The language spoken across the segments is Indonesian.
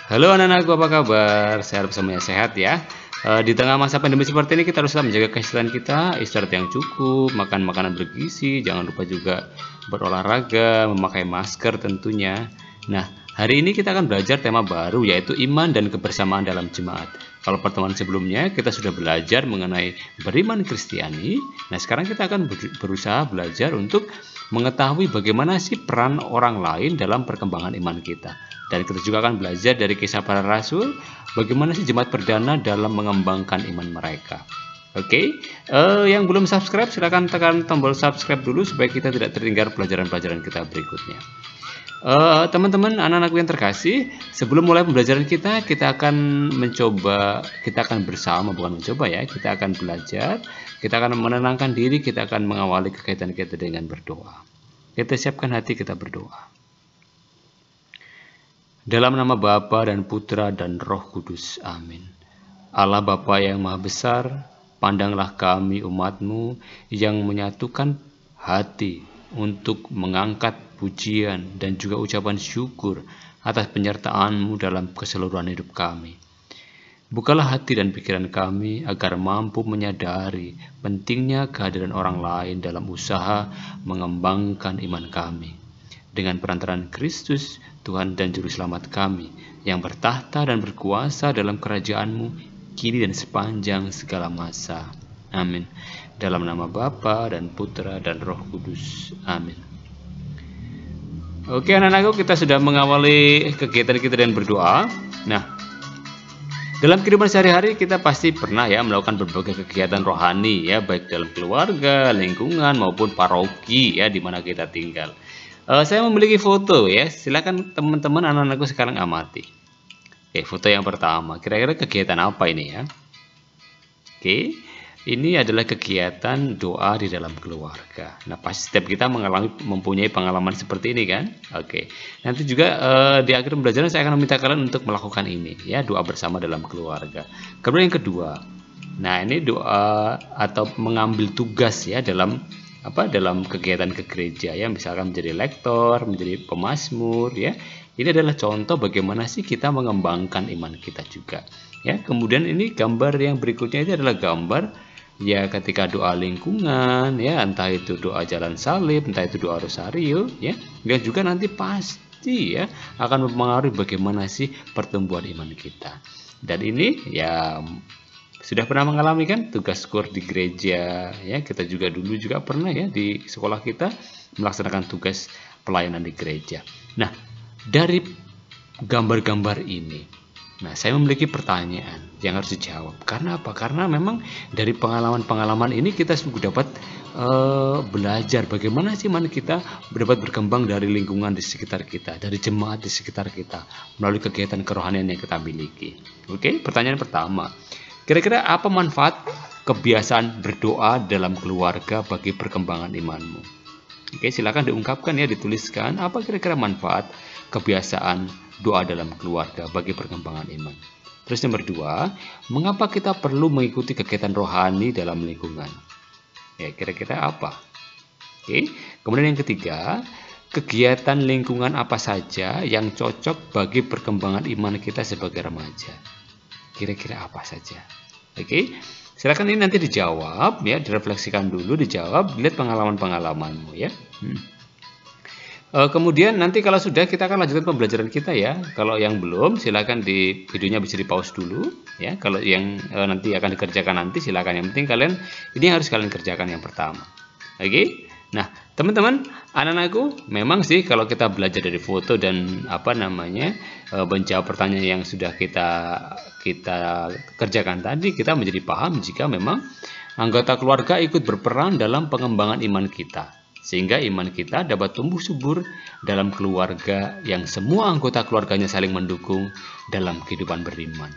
Halo anak-anakku, apa kabar? Saya harap semuanya sehat ya. Di tengah masa pandemi seperti ini kita haruslah menjaga kesehatan kita, istirahat yang cukup, makan makanan bergizi, jangan lupa juga berolahraga, memakai masker tentunya. Nah, hari ini kita akan belajar tema baru yaitu iman dan kebersamaan dalam jemaat. Kalau pertemuan sebelumnya kita sudah belajar mengenai beriman Kristiani. Nah, sekarang kita akan berusaha belajar untuk mengetahui bagaimana sih peran orang lain dalam perkembangan iman kita. Dan kita juga akan belajar dari kisah para rasul, bagaimana sih jemaat perdana dalam mengembangkan iman mereka. Oke, yang belum subscribe silahkan tekan tombol subscribe dulu supaya kita tidak tertinggal pelajaran-pelajaran kita berikutnya. Teman-teman, anak-anakku yang terkasih, sebelum mulai pembelajaran kita akan bersama, bukan mencoba ya, kita akan belajar, kita akan menenangkan diri, kita akan mengawali kegiatan kita dengan berdoa. Kita siapkan hati, kita berdoa. Dalam nama Bapa dan Putra dan Roh Kudus. Amin. Allah Bapa yang Maha Besar, pandanglah kami umat-Mu yang menyatukan hati untuk mengangkat pujian dan juga ucapan syukur atas penyertaan-Mu dalam keseluruhan hidup kami. Bukalah hati dan pikiran kami agar mampu menyadari pentingnya kehadiran orang lain dalam usaha mengembangkan iman kami. Dengan perantaraan Kristus, Tuhan dan Juru Selamat kami, yang bertahta dan berkuasa dalam kerajaan-Mu, kini dan sepanjang segala masa. Amin. Dalam nama Bapa dan Putra dan Roh Kudus. Amin. Oke anak-anakku, kita sudah mengawali kegiatan kita dengan berdoa. Nah, dalam kehidupan sehari-hari kita pasti pernah ya melakukan berbagai kegiatan rohani ya, baik dalam keluarga, lingkungan maupun paroki ya di mana kita tinggal. Saya memiliki foto ya, silakan teman-teman anak-anakku sekarang amati. Oke, foto yang pertama, kira-kira kegiatan apa ini ya? Oke, ini adalah kegiatan doa di dalam keluarga. Nah, pasti setiap kita mempunyai pengalaman seperti ini kan? Oke, nanti juga di akhir pembelajaran saya akan meminta kalian untuk melakukan ini ya, doa bersama dalam keluarga. Kemudian yang kedua, nah ini doa atau mengambil tugas ya dalam kegiatan ke gereja ya, misalkan menjadi lektor, menjadi pemazmur ya. Ini adalah contoh bagaimana sih kita mengembangkan iman kita juga ya. Kemudian ini gambar yang berikutnya itu adalah gambar ya ketika doa lingkungan ya, entah itu doa jalan salib, entah itu doa rosario ya. Dan juga nanti pasti ya akan mempengaruhi bagaimana sih pertumbuhan iman kita. Dan ini ya sudah pernah mengalami kan tugas skor di gereja ya, kita juga dulu juga pernah ya di sekolah kita melaksanakan tugas pelayanan di gereja. Nah, dari gambar-gambar ini, nah saya memiliki pertanyaan yang harus dijawab. Karena apa? Karena memang dari pengalaman-pengalaman ini kita sungguh dapat belajar bagaimana sih iman kita dapat berkembang dari lingkungan di sekitar kita, dari jemaat di sekitar kita melalui kegiatan kerohanian yang kita miliki. Oke, pertanyaan pertama. Kira-kira apa manfaat kebiasaan berdoa dalam keluarga bagi perkembangan imanmu? Oke, silakan diungkapkan ya, dituliskan apa kira-kira manfaat kebiasaan doa dalam keluarga bagi perkembangan iman. Terus nomor 2, mengapa kita perlu mengikuti kegiatan rohani dalam lingkungan? Ya, kira-kira apa? Oke, kemudian yang ketiga, kegiatan lingkungan apa saja yang cocok bagi perkembangan iman kita sebagai remaja? Kira-kira apa saja? Oke, silakan ini nanti dijawab ya, direfleksikan dulu, dijawab, lihat pengalaman-pengalamanmu ya. Kemudian nanti kalau sudah kita akan lanjutkan pembelajaran kita ya. Kalau yang belum silakan di videonya bisa di pause dulu ya. Kalau yang nanti akan dikerjakan nanti silakan. Yang penting kalian ini harus kalian kerjakan yang pertama. Oke. Nah, teman-teman, anak-anakku, memang sih kalau kita belajar dari foto dan menjawab pertanyaan yang sudah kita kerjakan tadi, kita menjadi paham jika memang anggota keluarga ikut berperan dalam pengembangan iman kita, sehingga iman kita dapat tumbuh subur dalam keluarga yang semua anggota keluarganya saling mendukung dalam kehidupan beriman.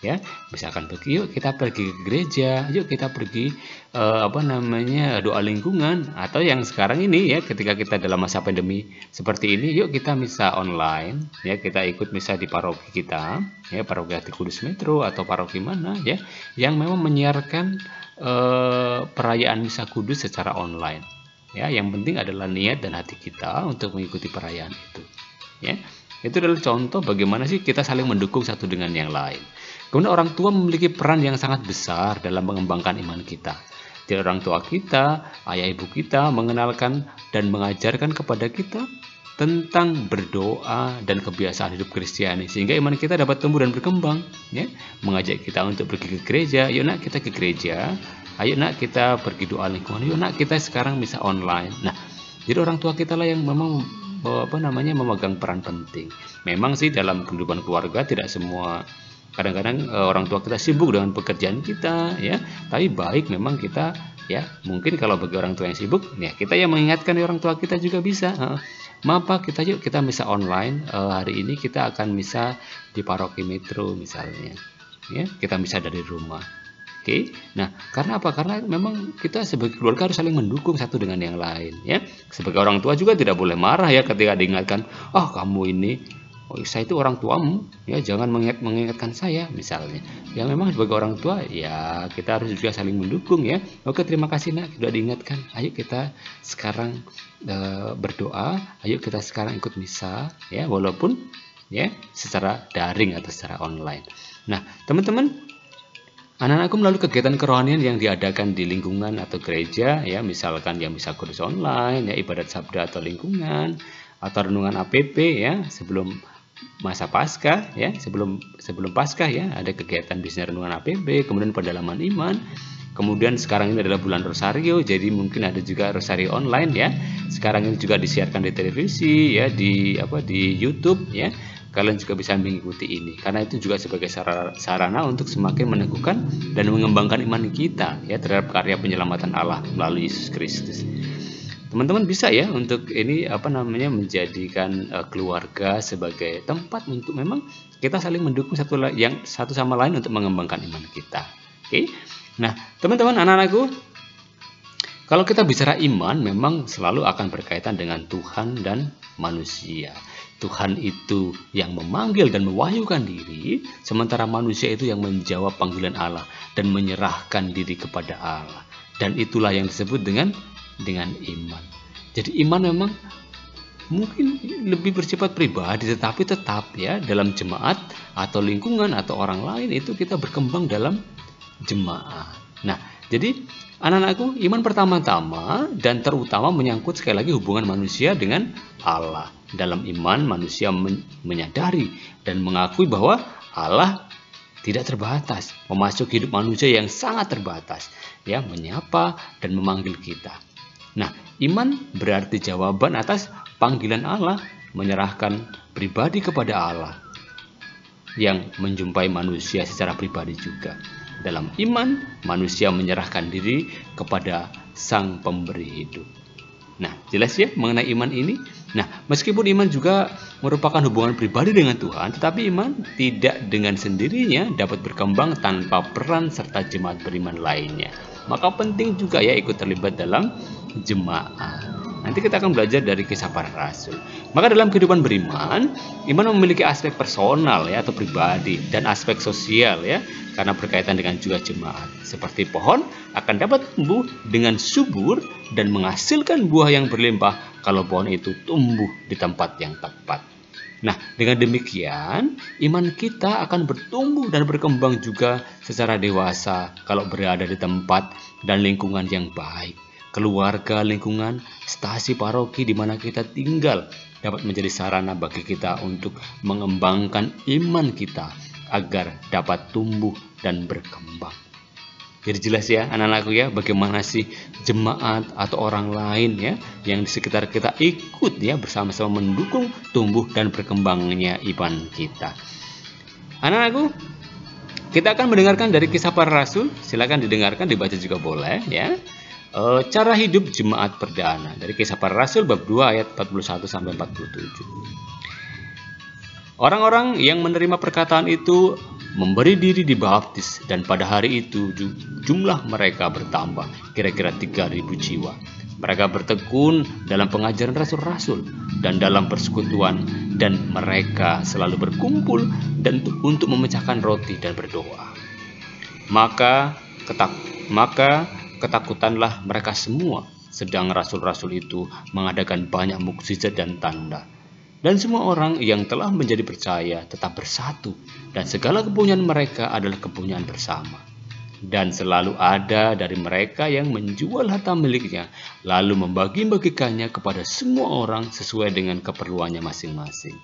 Ya, misalkan yuk kita pergi ke gereja, yuk kita pergi doa lingkungan, atau yang sekarang ini ya ketika kita dalam masa pandemi seperti ini, yuk kita misa online ya, kita ikut misa di paroki kita ya, paroki Hati Kudus Metro atau paroki mana ya yang memang menyiarkan perayaan misa kudus secara online ya. Yang penting adalah niat dan hati kita untuk mengikuti perayaan itu ya. Itu adalah contoh bagaimana sih kita saling mendukung satu dengan yang lain. Kemudian orang tua memiliki peran yang sangat besar dalam mengembangkan iman kita. Jadi orang tua kita, ayah ibu kita mengenalkan dan mengajarkan kepada kita tentang berdoa dan kebiasaan hidup Kristiani, sehingga iman kita dapat tumbuh dan berkembang, ya. Mengajak kita untuk pergi ke gereja, yuk nak kita ke gereja, ayo nak kita pergi doa lingkungan, yuk nak kita sekarang bisa online. Nah, jadi orang tua kita lah yang memang memegang peran penting. Memang sih dalam kehidupan keluarga tidak semua, kadang-kadang orang tua kita sibuk dengan pekerjaan kita, ya. Tapi baik memang kita, ya, mungkin kalau bagi orang tua yang sibuk, ya kita yang mengingatkan orang tua kita juga bisa. Maaf Pak, yuk kita bisa online, hari ini kita akan misa di paroki Metro misalnya, ya, kita misa dari rumah. Oke. Nah, karena apa? Karena memang kita sebagai keluarga harus saling mendukung satu dengan yang lain, ya. Sebagai orang tua juga tidak boleh marah ya ketika diingatkan, kamu ini, saya itu orang tuamu, ya, jangan mengingatkan saya misalnya. Ya memang sebagai orang tua, ya kita harus juga saling mendukung, ya. Oke, terima kasih nak sudah diingatkan. Ayo kita sekarang berdoa, ayo kita sekarang ikut misa, ya, walaupun ya secara daring atau secara online. Nah, teman-teman, anak-anakku melalui kegiatan kerohanian yang diadakan di lingkungan atau gereja, ya, misalkan yang misa kudus online, ya, ibadat sabda atau lingkungan, atau renungan APP, ya, sebelum masa Paskah, ya, sebelum Paskah, ya, ada kegiatan bisnis renungan APP, kemudian pendalaman iman. Kemudian sekarang ini adalah bulan Rosario, jadi mungkin ada juga Rosario online, ya. Sekarang ini juga disiarkan di televisi, ya, di YouTube, ya. Kalian juga bisa mengikuti ini, karena itu juga sebagai sarana untuk semakin meneguhkan dan mengembangkan iman kita, ya, terhadap karya penyelamatan Allah melalui Yesus Kristus. Teman-teman bisa ya untuk ini menjadikan keluarga sebagai tempat untuk memang kita saling mendukung satu sama lain untuk mengembangkan iman kita. Oke. Nah, teman-teman, anak-anakku, kalau kita bicara iman memang selalu akan berkaitan dengan Tuhan dan manusia. Tuhan itu yang memanggil dan mewahyukan diri, sementara manusia itu yang menjawab panggilan Allah dan menyerahkan diri kepada Allah. Dan itulah yang disebut dengan iman. Jadi iman memang mungkin lebih bersifat pribadi, tetapi tetap, ya, dalam jemaat atau lingkungan atau orang lain itu kita berkembang dalam jemaat. Nah, jadi anak-anakku, iman pertama-tama dan terutama menyangkut sekali lagi hubungan manusia dengan Allah. Dalam iman manusia menyadari dan mengakui bahwa Allah tidak terbatas, memasuki hidup manusia yang sangat terbatas, ya, menyapa dan memanggil kita. Nah, iman berarti jawaban atas panggilan Allah, menyerahkan pribadi kepada Allah yang menjumpai manusia secara pribadi juga. Dalam iman, manusia menyerahkan diri kepada Sang Pemberi hidup. Nah, jelas ya mengenai iman ini. Nah, meskipun iman juga merupakan hubungan pribadi dengan Tuhan, tetapi iman tidak dengan sendirinya dapat berkembang tanpa peran serta jemaat beriman lainnya. Maka penting juga ya ikut terlibat dalam jemaat. Nanti kita akan belajar dari kisah para rasul. Maka dalam kehidupan beriman, iman memiliki aspek personal, ya, atau pribadi, dan aspek sosial, ya, karena berkaitan dengan juga jemaat. Seperti pohon akan dapat tumbuh dengan subur dan menghasilkan buah yang berlimpah kalau pohon itu tumbuh di tempat yang tepat. Nah, dengan demikian, iman kita akan bertumbuh dan berkembang juga secara dewasa kalau berada di tempat dan lingkungan yang baik. Keluarga, lingkungan, stasi paroki di mana kita tinggal dapat menjadi sarana bagi kita untuk mengembangkan iman kita agar dapat tumbuh dan berkembang. Jadi jelas ya anak-anakku, ya, bagaimana sih jemaat atau orang lain, ya, yang di sekitar kita ikut, ya, bersama-sama mendukung tumbuh dan berkembangnya iman kita. Anak-anakku, kita akan mendengarkan dari kisah para rasul. Silakan didengarkan, dibaca juga boleh, ya. Cara hidup jemaat perdana dari kisah para rasul bab 2 ayat 41 sampai 47. Orang-orang yang menerima perkataan itu memberi diri dibaptis, dan pada hari itu jumlah mereka bertambah kira-kira 3.000 jiwa. Mereka bertekun dalam pengajaran rasul-rasul dan dalam persekutuan, dan mereka selalu berkumpul dan untuk memecahkan roti dan berdoa. Maka ketakutanlah mereka semua, sedang rasul-rasul itu mengadakan banyak mukjizat dan tanda. Dan semua orang yang telah menjadi percaya tetap bersatu, dan segala kepunyaan mereka adalah kepunyaan bersama. Dan selalu ada dari mereka yang menjual harta miliknya, lalu membagi-bagikannya kepada semua orang sesuai dengan keperluannya masing-masing.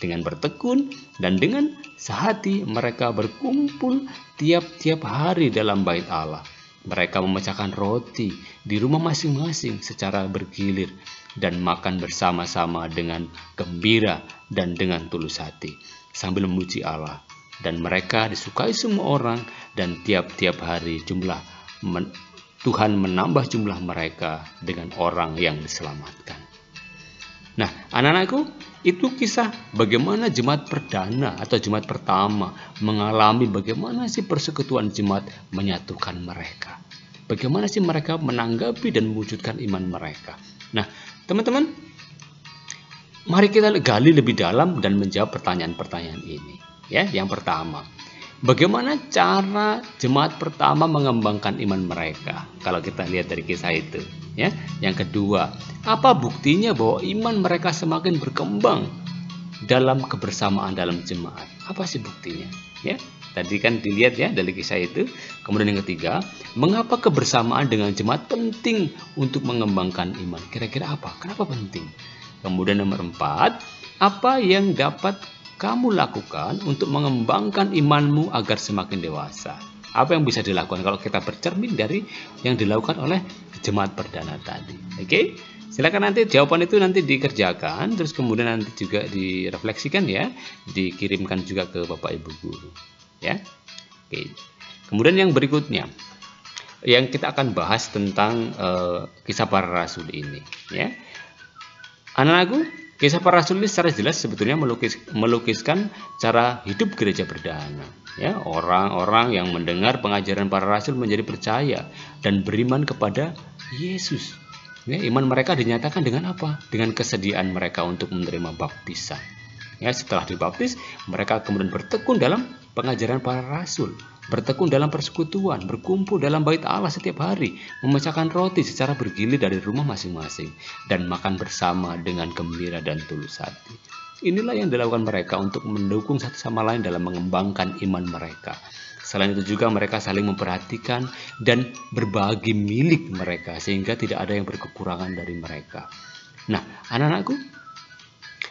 Dengan bertekun dan dengan sehati mereka berkumpul tiap-tiap hari dalam bait Allah. Mereka memecahkan roti di rumah masing-masing secara bergilir dan makan bersama-sama dengan gembira dan dengan tulus hati sambil memuji Allah. Dan mereka disukai semua orang, dan tiap-tiap hari Tuhan menambah jumlah mereka dengan orang yang diselamatkan. Nah, anak-anakku, itu kisah bagaimana jemaat perdana atau jemaat pertama mengalami bagaimana sih persekutuan jemaat menyatukan mereka. Bagaimana sih mereka menanggapi dan mewujudkan iman mereka. Nah, teman-teman, mari kita gali lebih dalam dan menjawab pertanyaan-pertanyaan ini. Ya, yang pertama, bagaimana cara jemaat pertama mengembangkan iman mereka? Kalau kita lihat dari kisah itu, ya. Yang kedua, apa buktinya bahwa iman mereka semakin berkembang dalam kebersamaan dalam jemaat? Apa sih buktinya? Ya, tadi kan dilihat ya dari kisah itu. Kemudian yang ketiga, mengapa kebersamaan dengan jemaat penting untuk mengembangkan iman? Kira-kira apa? Kenapa penting? Kemudian nomor 4, apa yang dapat kamu lakukan untuk mengembangkan imanmu agar semakin dewasa? Apa yang bisa dilakukan kalau kita bercermin dari yang dilakukan oleh jemaat perdana tadi? Oke, silakan nanti jawaban itu nanti dikerjakan, terus kemudian nanti juga direfleksikan ya, dikirimkan juga ke Bapak Ibu guru. Ya, oke. Kemudian yang berikutnya, yang kita akan bahas tentang kisah para rasul ini. Ya, anak-anakku, kisah para rasul ini secara jelas sebetulnya melukiskan cara hidup gereja perdana. Ya, orang-orang yang mendengar pengajaran para rasul menjadi percaya dan beriman kepada Yesus. Ya, iman mereka dinyatakan dengan apa? Dengan kesediaan mereka untuk menerima baptisan. Ya, setelah dibaptis, mereka kemudian bertekun dalam pengajaran para rasul, bertekun dalam persekutuan, berkumpul dalam bait Allah setiap hari, memecahkan roti secara bergilir dari rumah masing-masing, dan makan bersama dengan gembira dan tulus hati. Inilah yang dilakukan mereka untuk mendukung satu sama lain dalam mengembangkan iman mereka. Selain itu juga mereka saling memperhatikan dan berbagi milik mereka sehingga tidak ada yang berkekurangan dari mereka. Nah, anak-anakku,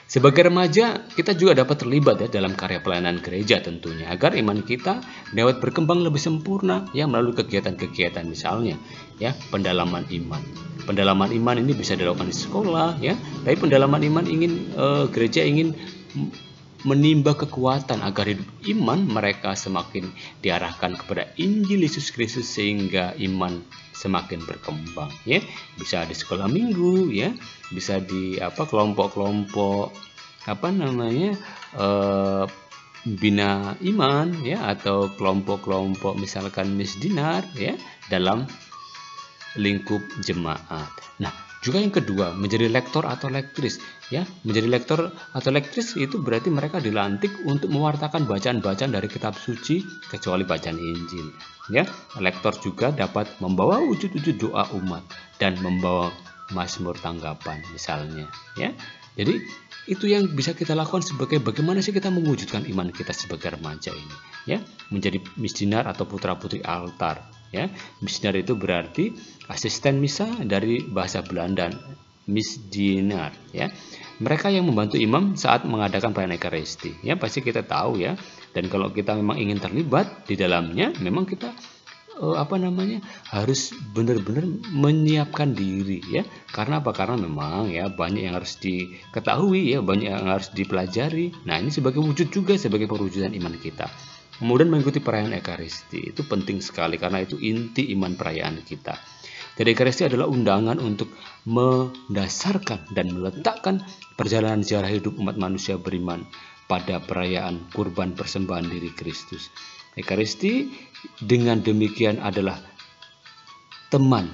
sebagai remaja kita juga dapat terlibat ya dalam karya pelayanan gereja tentunya agar iman kita dapat berkembang lebih sempurna ya melalui kegiatan-kegiatan misalnya ya pendalaman iman. Pendalaman iman ini bisa dilakukan di sekolah ya, tapi pendalaman iman gereja ingin menimba kekuatan agar hidup iman mereka semakin diarahkan kepada Injil Yesus Kristus sehingga iman semakin berkembang ya. Bisa di sekolah minggu ya, bisa di kelompok-kelompok bina iman ya, atau kelompok-kelompok misalkan misdinar ya dalam lingkup jemaat. Nah, juga yang kedua, menjadi lektor atau lektris ya. Menjadi lektor atau lektris itu berarti mereka dilantik untuk mewartakan bacaan-bacaan dari kitab suci kecuali bacaan Injil ya. Lektor juga dapat membawa wujud-wujud doa umat dan membawa mazmur tanggapan misalnya ya. Jadi itu yang bisa kita lakukan sebagai bagaimana sih kita mewujudkan iman kita sebagai remaja ini ya. Menjadi misdinar atau putra-putri altar ya. Misdinar itu berarti asisten misa dari bahasa Belanda, misdienaar ya. Mereka yang membantu imam saat mengadakan pelayanan Ekaristi ya, pasti kita tahu ya. Dan kalau kita memang ingin terlibat di dalamnya, memang kita harus benar-benar menyiapkan diri ya. Karena apa? Karena memang ya banyak yang harus diketahui ya, banyak yang harus dipelajari. Nah, ini sebagai wujud juga sebagai perwujudan iman kita. Kemudian mengikuti perayaan Ekaristi itu penting sekali karena itu inti iman perayaan kita. Jadi Ekaristi adalah undangan untuk mendasarkan dan meletakkan perjalanan sejarah hidup umat manusia beriman pada perayaan kurban persembahan diri Kristus. Ekaristi dengan demikian adalah teman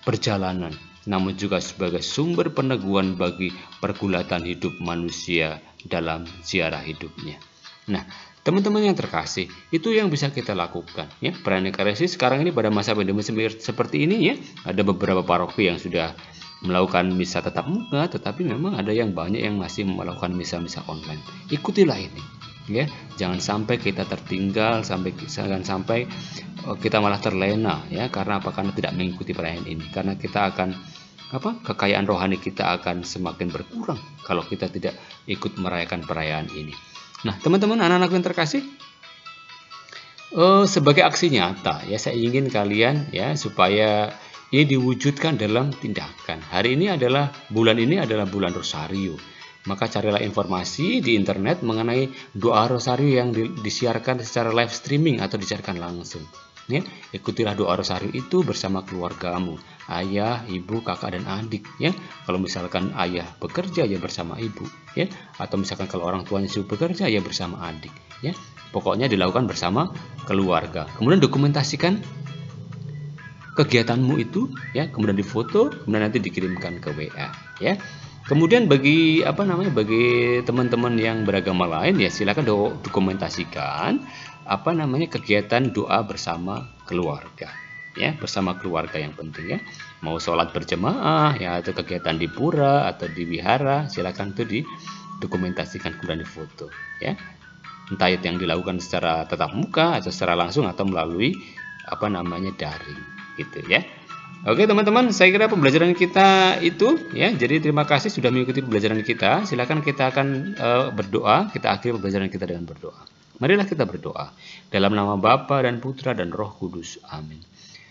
perjalanan, namun juga sebagai sumber peneguhan bagi pergulatan hidup manusia dalam ziarah hidupnya. Nah, teman-teman yang terkasih, itu yang bisa kita lakukan ya. Perayaan Ekaristi sekarang ini pada masa pandemi seperti ini ya, ada beberapa paroki yang sudah melakukan misa tatap muka, tetapi memang ada yang banyak yang masih melakukan misa-misa online. Ikutilah ini, ya. Jangan sampai kita tertinggal, jangan sampai kita malah terlena, ya. Karena apa? Karena tidak mengikuti perayaan ini. Karena kita akan kekayaan rohani kita akan semakin berkurang kalau kita tidak ikut merayakan perayaan ini. Nah, teman-teman, anak-anak yang terkasih, sebagai aksi nyata, ya, saya ingin kalian, ya, supaya ini diwujudkan dalam tindakan. Bulan ini adalah bulan Rosario. Maka carilah informasi di internet mengenai doa Rosario yang disiarkan secara live streaming atau disiarkan langsung. Ya, ikutilah doa Rosario itu bersama keluargamu, ayah, ibu, kakak, dan adik. Ya, kalau misalkan ayah bekerja, ya bersama ibu. Ya, atau misalkan kalau orang tuanya sudah bekerja, ya bersama adik. Ya, pokoknya dilakukan bersama keluarga. Kemudian dokumentasikan kegiatanmu itu, ya, kemudian difoto, kemudian nanti dikirimkan ke WA, ya. Kemudian bagi teman-teman yang beragama lain, ya silakan dokumentasikan kegiatan doa bersama keluarga, ya, bersama keluarga yang penting, ya. Mau sholat berjemaah, ya, atau kegiatan di pura atau di wihara, silakan itu didokumentasikan kemudian difoto, ya. Entah itu yang dilakukan secara tatap muka atau secara langsung atau melalui daring, gitu, ya. Oke teman-teman, saya kira pembelajaran kita itu, ya. Jadi terima kasih sudah mengikuti pembelajaran kita. Silakan kita akan berdoa. Kita akhiri pembelajaran kita dengan berdoa. Marilah kita berdoa. Dalam nama Bapa dan Putra dan Roh Kudus. Amin.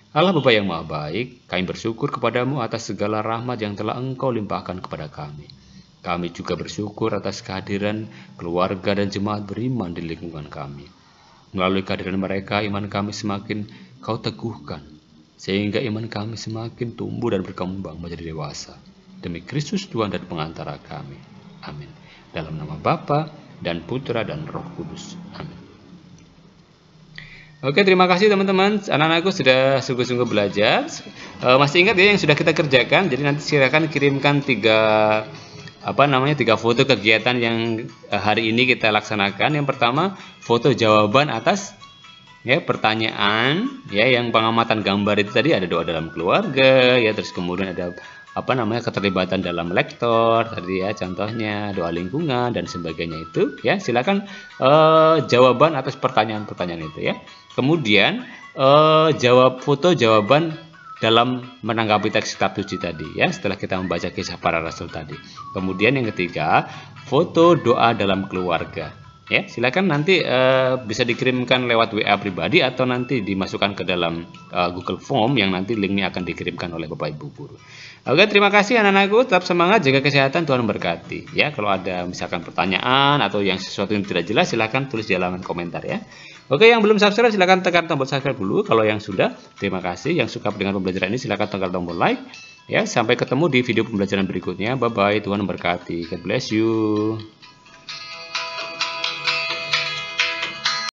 Allah Bapa yang Maha Baik, kami bersyukur kepadamu atas segala rahmat yang telah Engkau limpahkan kepada kami. Kami juga bersyukur atas kehadiran keluarga dan jemaat beriman di lingkungan kami. Melalui kehadiran mereka, iman kami semakin Kau teguhkan, sehingga iman kami semakin tumbuh dan berkembang menjadi dewasa. Demi Kristus Tuhan dan pengantara kami. Amin. Dalam nama Bapa dan Putra dan Roh Kudus. Amin. Oke, terima kasih teman-teman. Anak-anakku sudah sungguh-sungguh belajar. Masih ingat ya yang sudah kita kerjakan? Jadi nanti silakan kirimkan tiga foto kegiatan yang hari ini kita laksanakan. Yang pertama, foto jawaban atas, ya, pertanyaan, ya, yang pengamatan gambar itu tadi ada doa dalam keluarga, ya, terus kemudian ada keterlibatan dalam lektor tadi, ya, contohnya doa lingkungan dan sebagainya itu, ya. Silakan jawaban atas pertanyaan-pertanyaan itu, ya. Kemudian foto jawaban dalam menanggapi teks kitab suci tadi, ya, setelah kita membaca kisah para rasul tadi. Kemudian yang ketiga, foto doa dalam keluarga. Ya, silakan nanti bisa dikirimkan lewat WA pribadi atau nanti dimasukkan ke dalam Google Form yang nanti linknya akan dikirimkan oleh Bapak Ibu Guru. Oke, terima kasih anak-anakku, tetap semangat, jaga kesehatan, Tuhan memberkati. Ya, kalau ada misalkan pertanyaan atau yang sesuatu yang tidak jelas, silakan tulis di halaman komentar, ya. Oke, yang belum subscribe silakan tekan tombol subscribe dulu. Kalau yang sudah, terima kasih. Yang suka dengan pembelajaran ini silakan tekan tombol like. Ya, sampai ketemu di video pembelajaran berikutnya. Bye bye, Tuhan memberkati. God bless you.